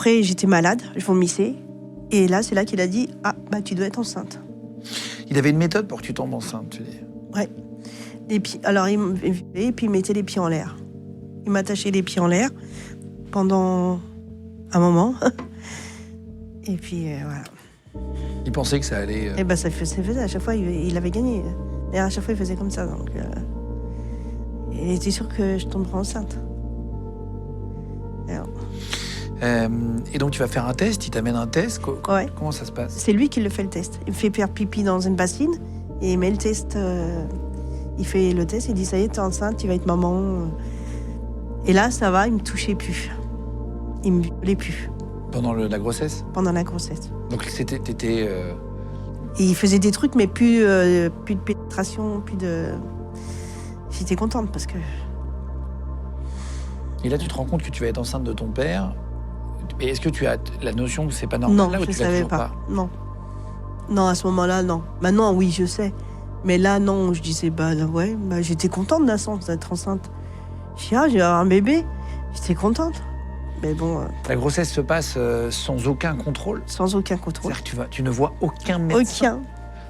Après, j'étais malade, je vomissais. Et là, c'est là qu'il a dit « Ah, bah tu dois être enceinte. » Il avait une méthode pour que tu tombes enceinte, tu dis. Ouais. Alors, il mettait les pieds en l'air. Il m'attachait les pieds en l'air pendant un moment. Et puis, voilà. Il pensait que ça allait... Et ben, ça faisait. À chaque fois, il avait gagné. Et à chaque fois, il faisait comme ça. Donc, il était sûr que je tomberais enceinte. Et donc, tu vas faire un test, il t'amène un test. Ouais. Comment ça se passe? C'est lui qui le fait, le test. Il me fait faire pipi dans une bassine et il met le test. Il fait le test, il dit « Ça y est, t'es enceinte, tu vas être maman. » Et là, ça va, il me touchait plus. Il me violait plus. Pendant la grossesse? Pendant la grossesse. Donc, t'étais... Et il faisait des trucs, mais plus de pénétration, plus de... J'étais contente parce que... Et là, tu te rends compte que tu vas être enceinte de ton père. Et est-ce que tu as la notion que c'est pas normal? Non, là, je ne savais pas. Non. Non, à ce moment-là, non. Maintenant, oui, je sais. Mais là, non, je disais, ouais, j'étais contente d'être enceinte. Je dis, j'ai un bébé. J'étais contente. Mais bon... La grossesse se passe sans aucun contrôle? Sans aucun contrôle. C'est-à-dire que tu ne vois aucun médecin? Aucun.